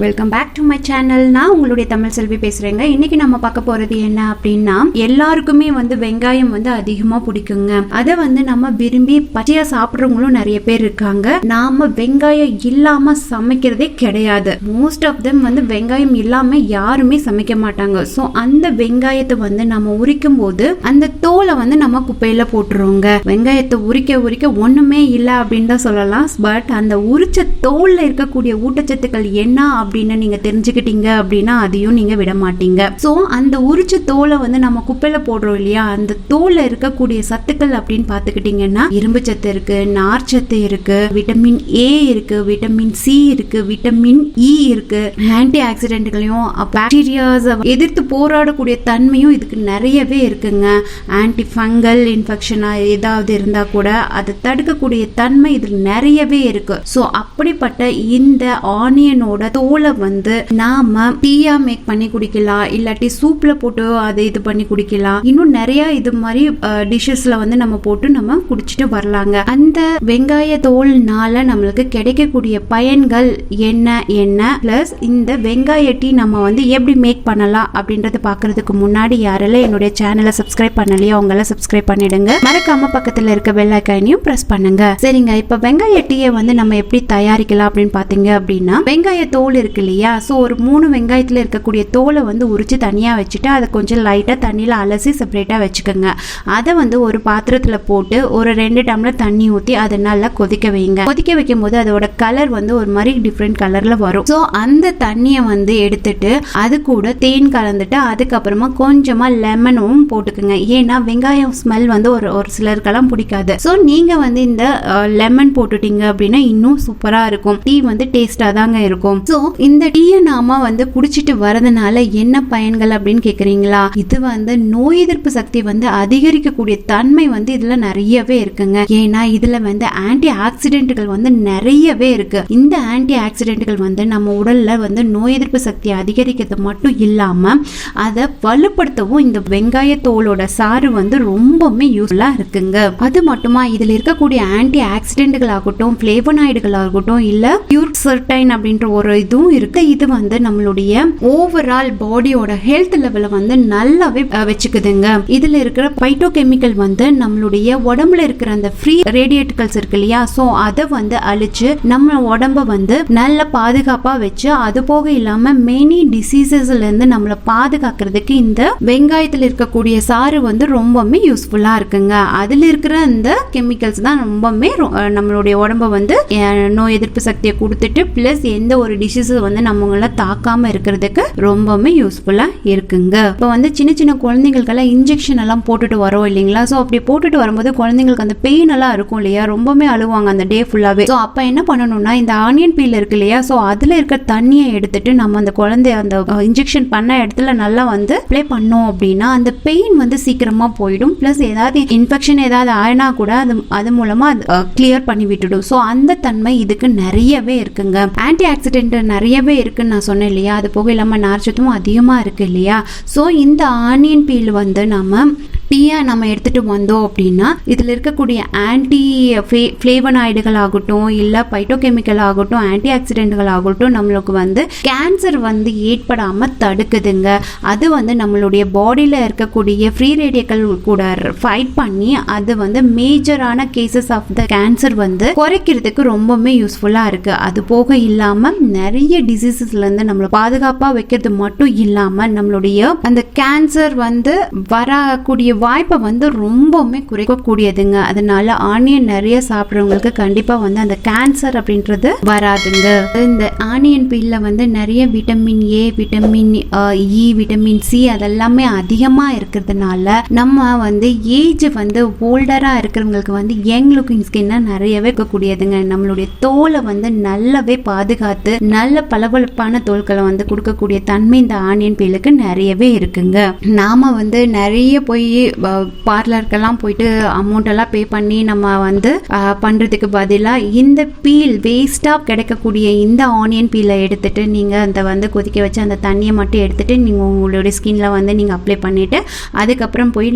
Welcome back to my channel. நான் உங்களுடைய தமிழ்செல்வி பேசுறேங்க. இன்னைக்கு நம்ம பார்க்க போறது என்ன அப்படின்னா, எல்லாருக்குமே வெங்காயம் அதிகமா பிடிக்குங்க. அதை நம்ம விரும்பி பச்சையா சாப்பிடுறவங்களும் நிறைய பேர் இருக்காங்க. நாம வெங்காயம் இல்லாம சமைக்கிறதே கிடையாது. மோஸ்ட் ஆஃப் தெம் வெங்காயம் இல்லாம யாருமே சமைக்க மாட்டாங்க. ஸோ அந்த வெங்காயத்தை நம்ம உரிக்கும் போது அந்த தோலை நம்ம குப்பையில போட்டுருவோங்க. வெங்காயத்தை உரிக்க ஒண்ணுமே இல்லை அப்படின்னு தான் சொல்லலாம். பட் அந்த உரிச்ச தோல்ல இருக்கக்கூடிய ஊட்டச்சத்துக்கள் என்ன அப்படின்னு நீங்க தெரிஞ்சுக்கிட்டீங்க அப்படின்னா அதையும் நீங்க விட மாட்டீங்க. சோ அந்த உரிச்ச தோலை நம்ம குப்பையில போடுறோம் இல்லையா, அந்த தோல்ல இருக்கக்கூடிய சத்துக்கள் அப்படின்னு பாத்துக்கிட்டீங்கன்னா இரும்பு சத்து இருக்கு, நார் சத்து இருக்கு, விட்டமின் ஏ இருக்கு, விட்டமின் சி இருக்கு, விட்டமின் இ இருக்கு, ஆன்டி ஆக்சிடென்ட்களையும் பாக்டீரியாஸ் எதிர்த்து போராடக்கூடிய தன்மையும் இதுக்கு நிறையவே இருக்குங்க. ஆன்டி ஃபங்கல் இன்ஃபெக்ஷன் ஏதாவது இருந்தா கூட அதை தடுக்கக்கூடிய தன்மை இதுல நிறையவே இருக்கு. சோ அப்படிப்பட்ட இந்த ஆனியனோட தோலை நாம டீயா மேக் பண்ணி குடிக்கலாம், இல்லாட்டி சூப்ல போட்டு அதை இது பண்ணி குடிக்கலாம். இன்னும் நிறைய இது மாதிரி டிஷ்ஷஸ்ல நம்ம போட்டு நம்ம குடிச்சிட்டு வரலாங்க. அந்த வெங்காய தோல்னால நம்மளுக்கு கிடைக்கக்கூடிய பயன்கள் என்ன பிளஸ் இந்த வெங்காய டீ நம்ம எப்படி மேக் பண்ணலாம் அப்படின்றத பாக்குறதுக்கு முன்னாடி யாரெல்லாம் என்னுடைய சேனலை சப்ஸ்கிரைப் பண்ணலையோ அவங்கள சப்ஸ்கிரைப் பண்ணிடுங்க. மறக்காம பக்கத்துல இருக்க பெல் ஐகானையும் பிரஸ் பண்ணுங்க. சரிங்க, இப்ப வெங்காய டீயை நம்ம எப்படி தயாரிக்கலாம் அப்படின்னு பாத்தீங்க அப்படின்னா, வெங்காய தோல் இருக்கு இல்லையா, சோ ஒரு 3 வெங்காயத்துல இருக்கக்கூடிய தோலை உரிச்சு தனியா வச்சுட்டு அதை கொஞ்சம் லைட்டா தண்ணியில அலசி செப்பரேட்டா வச்சுக்கோங்க. அதை ஒரு பாத்திரத்துல போட்டு ஒரு 2 டம்ளர் தண்ணி ஊத்தி அதை நல்லா கொதிக்க வைங்க. கொதிக்க வைக்கும் போது அதோட கலர் ஒரு மாதிரி டிஃப்ரெண்ட் கலர்ல வரும். சோ அந்த தண்ணியை எடுத்துட்டு அது கூட தேன் கலந்துட்டு அதுக்கப்புறமா கொஞ்சமா லெமனும் போட்டுக்குங்க. ஏன்னா வெங்காயம் ஸ்மெல் ஒரு சிலருக்கெல்லாம் பிடிக்காது. சோ நீங்க இந்த லெமன் போட்டுட்டீங்க அப்படின்னா இன்னும் சூப்பரா இருக்கும். டீ டேஸ்டா தாங்க இருக்கும். சோ இந்த டீயை நாம குடிச்சிட்டு வரதுனால என்ன பயன்கள் அப்படின்னு கேக்குறீங்களா? இது நோய் எதிர்ப்பு சக்தி அதிகரிக்கக்கூடிய தன்மை இதுல நிறையவே இருக்குங்க. ஏன்னா இதுல ஆன்டி ஆக்சிடென்ட்கள் நிறையவே இருக்கு. இந்த ஆன்டி ஆக்சிடென்ட்கள் நம்ம உடல்ல நோய் எதிர்ப்பு சக்தியை அதிகரிக்கிறது மட்டும் இல்லாம அதை வலுப்படுத்தவும் இந்த வெங்காய தோலோட சாறு ரொம்பவுமே யூஸ்ஃபுல்லா இருக்குங்க. அது மட்டுமா, இதுல இருக்கக்கூடிய ஆன்டி ஆக்சிடென்ட்கள் ஆகட்டும், பிளேவனாய்டுகள் ஆகட்டும், இல்ல பியூர்சர்டைன் அப்படின்ற ஒரு இதுவும் இருக்கு. இது நம்மளுடைய ஓவரால் பாடியோட ஹெல்த் லெவல நல்லாவே வச்சுக்குதுங்க. இதுல இருக்கிற பைட்டோகெமிக்கல் நம்மளுடைய உடம்புல இருக்கிற அந்த ஃப்ரீ ரேடியேட்டிகல்ஸ் இருக்கு இல்லையா, சோ அதை அழிச்சு நம்ம உடம்ப நல்ல பாதுகாப்பா வச்சு, அது போக இல்லாம மெனி டிசீசஸ்ல இருந்து நம்மள பாதுகாக்கிறதுக்கு இந்த வெங்காயத்துல இருக்கக்கூடிய சாறு ரொம்பவுமே யூஸ்ஃபுல்லா இருக்குங்க. அதுல இருக்கிற அந்த கெமிக்கல்ஸ் தான் ரொம்பவுமே நம்மளுடைய உடம்ப நோய் எதிர்ப்பு சக்தியை கொடுத்துட்டு பிளஸ் எந்த ஒரு டிசீஸ் நம்மள தாக்காம இருக்கிறதுக்கு ரொம்பவுமே யூஸ்ஃபுல்லா இருக்குங்க. இப்ப சின்ன சின்ன குழந்தைகளுக்கெல்லாம் இன்ஜெக்ஷன் எல்லாம் போட்டுட்டு வரோம் இல்லைங்களா, சோ அப்படி போட்டுட்டு வரும்போது குழந்தைங்களுக்கு அந்த பெயின் எல்லாம் இருக்கும் இல்லையா, ரொம்பவே அழுவாங்க அந்த டே ஃபுல்லாவே. சோ அப்ப என்ன பண்ணணும்னா, இந்த ஆனியன் பீல் இருக்கு இல்லையா, சோ அதுல இருக்க தண்ணியை எடுத்துட்டு நம்ம அந்த குழந்தை அந்த இன்ஜெக்ஷன் பண்ண இடத்துல நல்லா அப்ளை பண்ணோம் அப்படின்னா அந்த பெயின் சீக்கிரமா போயிடும். பிளஸ் ஏதாவது இன்ஃபெக்ஷன் ஏதாவது ஆயினா கூட அது மூலமா கிளியர் பண்ணி விட்டுடும். சோ அந்த தன்மை இதுக்கு நிறையவே இருக்குங்க. ஆன்டி ஆக்சிடென்ட் நிறையவே இருக்குன்னு நான் சொன்னேன் இல்லையா, அது போக இல்லாம நார்ச்சத்தும் அதிகமா இருக்கு இல்லையா. சோ இந்த ஆனியன் பீல் நம்ம டீயா நம்ம எடுத்துட்டு வந்தோம் அப்படின்னா இதுல இருக்கக்கூடிய ஆன்டி பிளேவனாய்டுகள் ஆகட்டும், இல்ல பைட்டோகெமிக்கல் ஆகட்டும், ஆன்டி ஆக்சிடென்ட்கள் ஆகட்டும், நம்மளுக்கு கேன்சர் ஏற்படாம தடுக்குதுங்க. அது நம்மளுடைய பாடியில இருக்கக்கூடிய ஃப்ரீ ரேடியேட்டிகல் கூட ஃபைட் பண்ணி அது மேஜரான கேசஸ் ஆஃப் த கேன்சர் குறைக்கிறதுக்கு ரொம்பவே யூஸ்ஃபுல்லா இருக்கு. அது போக இல்லாம நிறைய டிசீசஸ்ல இருந்து நம்மள பாதுகாப்பா வைக்கிறது மட்டும் இல்லாம நம்மளுடைய அந்த கேன்சர் வரக்கூடிய வாய்ப்பை ரொம்பவுமே குறைக்கக்கூடியதுங்க. அதனால ஆனியன் நிறைய சாப்பிடுறவங்களுக்கு கண்டிப்பா அந்த கேன்சர் அப்படின்றது வராதுங்க. இந்த ஆனியன் பீல்ல நிறைய vitamin A, vitamin E, vitamin C அதெல்லாமே அதிகமா இருக்கிறதுனால நம்ம ஏஜ் ஓல்டரா இருக்கிறவங்களுக்கு யங் லுக்கிங் ஸ்கின்னா நிறையவே இருக்கக்கூடியதுங்க. நம்மளுடைய தோலை நல்லாவே பாதுகாத்து நல்ல பளபளப்பான தோல்களை கொடுக்கக்கூடிய தன்மை இந்த ஆனியன் பீலுக்கு நிறையவே இருக்குங்க. நாம நிறைய போய் பார்லருக்கெல்லாம் போயிட்டு அமௌண்ட் எல்லாம் பே பண்ணி நம்ம வந்து பண்ணுறதுக்கு பதிலாக இந்த பீல் வேஸ்ட்டாக கிடைக்கக்கூடிய இந்த ஆனியன் பீலை எடுத்துகிட்டு நீங்கள் அந்த வந்து கொதிக்க வச்சு அந்த தண்ணியை மட்டும் எடுத்துகிட்டு நீங்கள் உங்களுடைய ஸ்கின்ல வந்து நீங்கள் அப்ளை பண்ணிவிட்டு அதுக்கப்புறம் போய்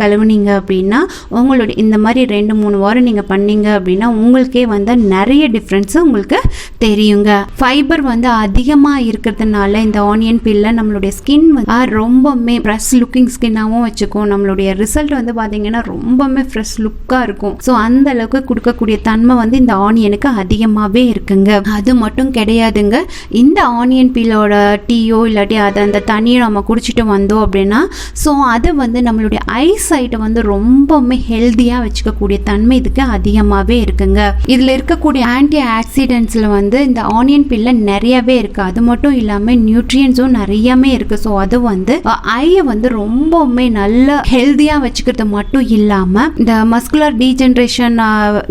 கழுவுனீங்க அப்படின்னா உங்களுடைய இந்த மாதிரி 2-3 வாரம் நீங்கள் பண்ணீங்க அப்படின்னா உங்களுக்கே வந்து நிறைய டிஃப்ரென்ஸு உங்களுக்கு தெரியுங்க. ஃபைபர் வந்து அதிகமாக இருக்கிறதுனால இந்த ஆனியன் பீலில் நம்மளுடைய ஸ்கின் வந்து ரொம்பவுமே ஃப்ரெஷ் லுக்கிங் ஸ்கின்னாகவும் வச்சுக்கும். நம்மளுடைய ரிசல்ட் வந்து பார்த்தீங்கன்னா ரொம்பவுமே ஃப்ரெஷ் லுக்காக இருக்கும். ஸோ அந்த அளவுக்கு கொடுக்கக்கூடிய தன்மை வந்து இந்த ஆனியனுக்கு அதிகமாகவே இருக்குங்க. அது மட்டும் கிடையாதுங்க, இந்த ஆனியன் பீலோட டீயோ இல்லாட்டி அதை அந்த தண்ணியை நம்ம குடிச்சிட்டு வந்தோம் அப்படின்னா ஸோ அது வந்து நம்மளுடைய ஐசைட்டை வந்து ரொம்பவுமே ஹெல்த்தியாக வச்சுக்கக்கூடிய தன்மை இதுக்கு அதிகமாகவே இருக்குங்க. இதில் இருக்கக்கூடிய ஆன்டி ஆக்சிடென்ட்ஸில் வந்து இந்த ஆனியன் பீலில் நிறையவே இருக்குது. அது மட்டும் இல்லாமல் நியூட்ரியன்ஸும் நிறையவே இருக்குது. ஸோ அது வந்து ஐயை வந்து ரொம்பவுமே நல்ல ஹெல்த்தியாக வச்சுக்கிறது மட்டும் இல்லாமல் இந்த மஸ்குலர் டீஜென்ரேஷன்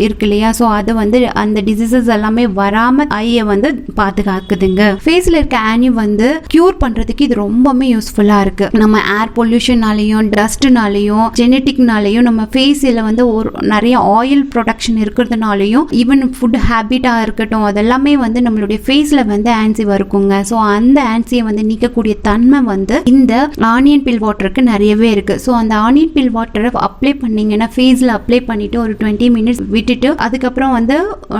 இருக்கு இல்லையா, ஸோ அது வந்து அந்த டிசீசஸ் எல்லாமே வராமல் ஐயை வந்து பாதுகாக்குதுங்க. ஃபேஸில் இருக்க ஆனி வந்து கியூர் பண்ணுறதுக்கு இது ரொம்பவுமே யூஸ்ஃபுல்லாக இருக்குது. நம்ம ஏர் பொல்யூஷனாலையும் டஸ்ட்னாலையும் ஜெனட்டிக்னாலையும் நம்ம ஃபேஸில் வந்து ஒரு நிறைய ஆயில் ப்ரொடக்ஷன் இருக்கிறதுனாலையும் ஈவன் ஃபுட் ஹேபிட்டாக இருக்கட்டும் அதெல்லாமே வந்து நம்மளுடைய ஃபேஸில் வந்து ஆன்சி வருக்குங்க. ஸோ அந்த ஆன்சியை வந்து நீக்கக்கூடிய தன்மை வந்து இந்த ஆனியன் பீல் வாட்டருக்கு நிறையவே இருக்கு. ஸோ அந்த ஆனியன் பீல் வாட்டரை அப்ளை பண்ணீங்கன்னா ஃபேஸில் அப்ளை பண்ணிட்டு ஒரு 20 மினிட்ஸ் விட்டுட்டு அதுக்கப்புறம் வந்து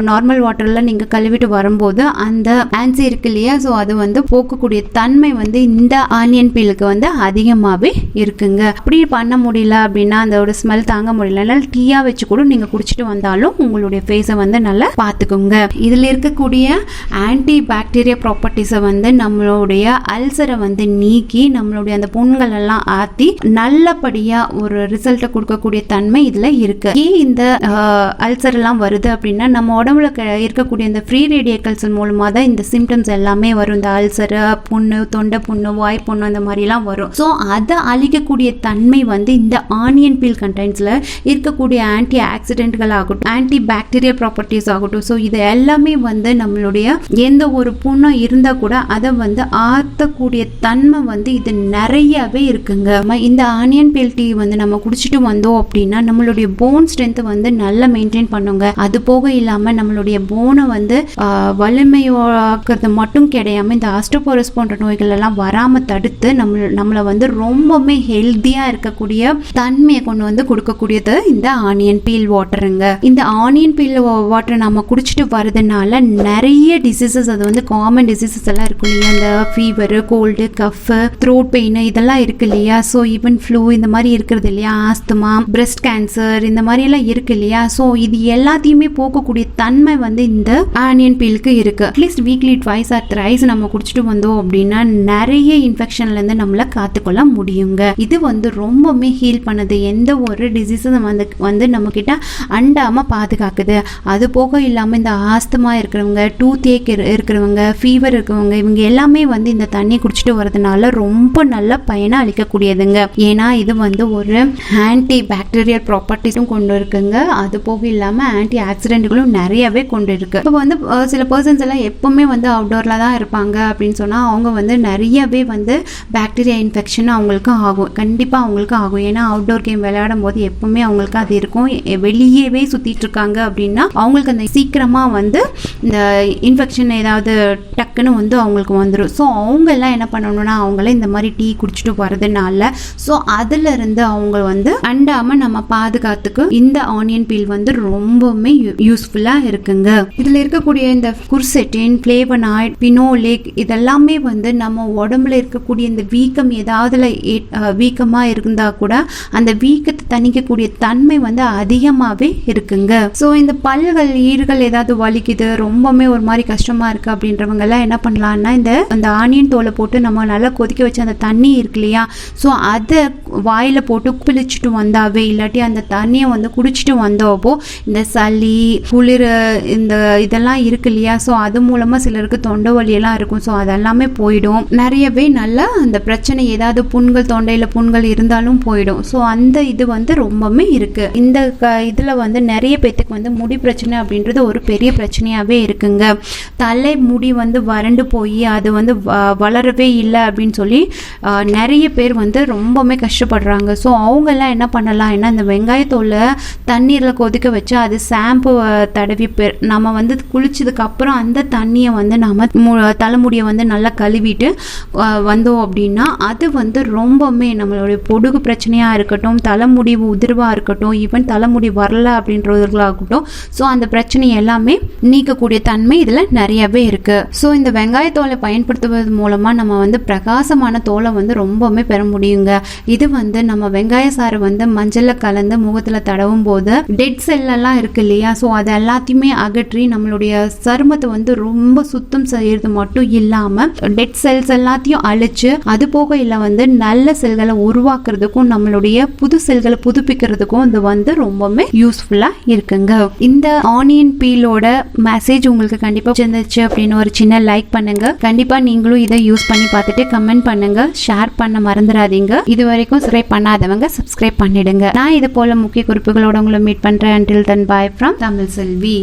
நார்மல் வாட்டரில் நீங்கள் கழுவிட்டு வரும்போது அந்த ஆன்சி இருக்கு இல்லையா, ஸோ அது வந்து போக்கக்கூடிய தன்மை வந்து இந்த ஆனியன் பீலுக்கு வந்து அதிகமாகவே இருக்குங்க. அப்படி பண்ண முடியல அப்படின்னா அதோட ஸ்மெல் தாங்க முடியல டீயா வச்சு கூட நீங்கள் குடிச்சிட்டு வந்தாலும் உங்களுடைய ஃபேஸை வந்து நல்லா பார்த்துக்கோங்க. இதில் இருக்கக்கூடிய ஆன்டி பாக்டீரியா ப்ராப்பர்ட்டிஸை வந்து நம்மளுடைய அல்சரை வந்து நீக்கி நம்மளுடைய அந்த புண்கள் எல்லாம் ஆற்றி நல்லபடியாக ஒரு ரிசல்ட்டை கொடுக்கக்கூடிய தன்மை இதில் இருக்கு. ஏன் இந்த அல்சர் எல்லாம் வருது அப்படின்னா நம்ம உடம்புல இருக்கக்கூடிய இந்த ஃப்ரீ ரேடியேக்கல்ஸ் மூலமாக தான் இந்த சிம்டம்ஸ் எல்லாமே வரும். இந்த அல்சர், புண்ணு, தொண்டை புண்ணு, வாய் புண்ணு அந்த மாதிரிலாம் வரும். ஸோ அதை அழிக்கக்கூடிய தன்மை வந்து இந்த ஆனியன் பீல் கண்டென்ட்ஸில் இருக்கக்கூடிய ஆன்டி ஆக்சிடென்ட்கள் ஆகட்டும், ஆன்டி பாக்டீரியா ப்ராப்பர்ட்டிஸ் ஆகட்டும், ஸோ இது எல்லாமே வந்து நம்மளுடைய எந்த ஒரு புண்ணும் இருந்தால் கூட அதை வந்து ஆற்றக்கூடிய தன்மை வந்து இது நிறையவே இருக்குங்க. இந்த ஆனியன் பீல் டீ வந்து நம்ம குடிச்சிட்டு வந்தோம் அப்படின்னா நம்மளுடைய போன் ஸ்ட்ரென்த்தை வந்து நல்லா மெயின்டைன் பண்ணுங்க. அது போக இல்லாமல் நம்மளுடைய போனை வந்து வலிமையாக்குறது மட்டும் கிடையாம இந்த ஆஸ்டோபோரோஸ் போன்ற நோய்கள் எல்லாம் வராமல் தடுத்து நம்மளை வந்து ரொம்பவுமே ஹெல்த்தியாக இருக்கக்கூடிய தன்மையை கொண்டு வந்து கொடுக்கக்கூடியது இந்த ஆனியன் பீல் வாட்டருங்க. இந்த ஆனியன் பீல் வாட்டரை நம்ம குடிச்சிட்டு வரதுனால நிறைய டிசீசஸ், அது வந்து காமன் டிசீசஸ் எல்லாம் இருக்கு இல்லையா, இந்த fever, cold, cough, throat pain இதெல்லாம் இருக்கு இல்லையா, ஸோ ஈவன் ஃப்ளூ இந்த மாதிரி இருக்கிறது இல்லையா, ஆஸ்துமா, பிரெஸ்ட் கேன்சர் இந்த மாதிரி எல்லாம் இருக்கு இல்லையா, ஸோ இது எல்லாத்தையுமே போக்கக்கூடிய தன்மை வந்து இந்த ஆனியன் பீலுக்கு இருக்கு. அட்லீஸ்ட் வீக்லி 2 or 3 நம்ம குடிச்சிட்டு வந்தோம் அப்படின்னா நிறைய இன்ஃபெக்ஷன்ல இருந்து நம்மளை காத்துக்கொள்ள முடியுங்க. இது வந்து ரொம்பவுமே ஹீல் பண்ணுது. எந்த ஒரு டிசீஸும் வந்து நம்ம கிட்ட அண்டாம பாதுகாக்குது. அது போக இல்லாமல் இந்த ஆஸ்துமா இருக்கிறவங்க, டூத் ஏக் இருக்கிறவங்க, ஃபீவர் இருக்கிறவங்க இவங்க எல்லாமே வந்து இந்த தண்ணி குடிச்சிட்டு வரதுனால ரொம்ப நல்ல பயனை அளிக்கக்கூடியதுங்க. ஏன்னா இது வந்து ஒரு ஆன்டி பாக்டீரியல் ப்ராப்பர்ட்டிஸும் கொண்டு இருக்குங்க. அது போக இல்லாமல் ஆன்டி ஆக்சிடென்ட்களும் நிறையவே கொண்டு இருக்கு. இப்போ வந்து சில பர்சன்ஸ் எல்லாம் எப்பவுமே வந்து அவுட்டோரில் தான் இருப்பாங்க அப்படின்னு சொன்னால் அவங்க வந்து நிறையவே வந்து பாக்டீரியா இன்ஃபெக்ஷன் அவங்களுக்கு ஆகும். கண்டிப்பாக அவங்களுக்கு ஆகும். ஏன்னா அவுட்டோர் கேம் விளையாடும் போது எப்பவுமே அவங்களுக்கு அது இருக்கும். வெளியவே சுற்றிட்டு இருக்காங்க அப்படின்னா அவங்களுக்கு அந்த சீக்கிரமாக வந்து இந்த இன்ஃபெக்ஷன் ஏதாவது டக்குன்னு வந்து அவங்களுக்கு வந்துடும். ஸோ அவங்க எல்லாம் என்ன பண்ணணும்னா அவங்கள இந்த மாதிரி டீ குடிச்சிட்டு வரதுனால ஸோ அதிலிருந்து அவங்க வந்து அண்டாமல் நம்ம பாதுகாத்துக்கு இந்த ஆனியன் பீல் வந்து ரொம்பவுமே யூஸ்ஃபுல்லாக இருக்குங்க. இதில் இருக்கக்கூடிய இந்த குர்செட்டின், ஃப்ளேவனாய்ட், பினோலிக் இதெல்லாமே வந்து நம்ம உடம்புல இருக்கக்கூடிய இந்த வீக்கம் ஏதாவதுல வீக்கமாக இருந்தால் கூட அந்த வீக்கத்தை தணிக்கக்கூடிய தன்மை வந்து அதிகமாகவே இருக்குங்க. ஸோ இந்த பல்கள், ஈறுகள் ஏதாவது வலிக்குது, ரொம்பவுமே ஒரு மாதிரி கஷ்டமாக இருக்குது அப்படின்றவங்க எல்லாம் என்ன பண்ணலான்னா இந்த ஆனியன் தோலை போட்டு நம்ம நல்லா கொதிக்க வச்சு அந்த தண்ணி இருக்கு இல்லையா, ஸோ அதை வாயில் போட்டு பிழிச்சிட்டு வந்தாவே இல்லாட்டி அந்த தண்ணியை வந்து குடிச்சிட்டு வந்தோப்போ இந்த சளி, குளிர் இந்த இதெல்லாம் இருக்கு இல்லையா, ஸோ அது மூலமாக சிலருக்கு தொண்டை வலியெல்லாம் இருக்கும். ஸோ அதெல்லாமே போயிடும். நிறையவே நல்லா அந்த பிரச்சனை ஏதாவது புண்கள், தொண்டையில் புண்கள் இருந்தாலும் போயிடும். ஸோ அந்த இது வந்து ரொம்பவுமே இருக்கு. இந்த இதில் வந்து நிறைய பேத்துக்கு வந்து முடி பிரச்சனை அப்படின்றது ஒரு பெரிய பிரச்சனையாகவே இருக்குங்க. தலை முடி வந்து வறண்டு போய் அது வந்து வளரவே இல்லை அப்படின்னு சொல்லி நிறைய பேர் வந்து ரொம்பவுமே கஷ்டப்படுறாங்க. சொல்கிறாங்க. ஸோ அவங்கெல்லாம் என்ன பண்ணலாம், ஏன்னா இந்த வெங்காயத்தோலை தண்ணீரில் கொதிக்க வச்சு அது ஷாம்பு தடவி நம்ம வந்து குளிச்சதுக்கப்புறம் அந்த தண்ணியை வந்து நம்ம தலைமுடியை வந்து நல்லா கழுவிட்டு வந்தோம் அப்படின்னா அது வந்து ரொம்பவுமே நம்மளுடைய பொடுகு பிரச்சனையாக இருக்கட்டும், தலைமுடி உதிர்வாக இருக்கட்டும், ஈவன் தலைமுடி வரல அப்படின்றவர்களாகட்டும், ஸோ அந்த பிரச்சனை எல்லாமே நீக்கக்கூடிய தன்மை இதில் நிறையவே இருக்குது. ஸோ இந்த வெங்காயத்தோலை பயன்படுத்துவது மூலமாக நம்ம வந்து பிரகாசமான தோலை வந்து ரொம்பவுமே பெற முடியுங்க. இது வந்து நம்ம வெங்காய சாறு வந்து மஞ்சளில் கலந்து முகத்தில் தடவும் போது டெட் செல்லெல்லாம் இருக்கு இல்லையா, ஸோ அது எல்லாத்தையுமே அகற்றி நம்மளுடைய சருமத்தை வந்து ரொம்ப சுத்தம் செய்யறது மட்டும் இல்லாமல் டெட் செல்ஸ் எல்லாத்தையும் அழிச்சு அது போக இல்லை வந்து நல்ல செல்களை உருவாக்குறதுக்கும் நம்மளுடைய புது செல்களை புதுப்பிக்கிறதுக்கும் இது வந்து ரொம்பவுமே யூஸ்ஃபுல்லாக இருக்குங்க. இந்த ஆனியன் பீலோட மெசேஜ் உங்களுக்கு கண்டிப்பாக இருந்துச்சு அப்படின்னு ஒரு சின்ன லைக் பண்ணுங்க. கண்டிப்பா நீங்களும் இதை யூஸ் பண்ணி பார்த்துட்டு கமெண்ட் பண்ணுங்க, ஷேர் பண்ண மறந்துடாதீங்க. இது வரைக்கும் சப்ஸ்கிரைப் பண்ணாதவங்க சப்ஸ்கிரைப் பண்ணிடுங்க. நான் இது போல முக்கிய குறிப்புகளோட உங்களை மீட் பண்றேன். until then bye from Tamilselvi.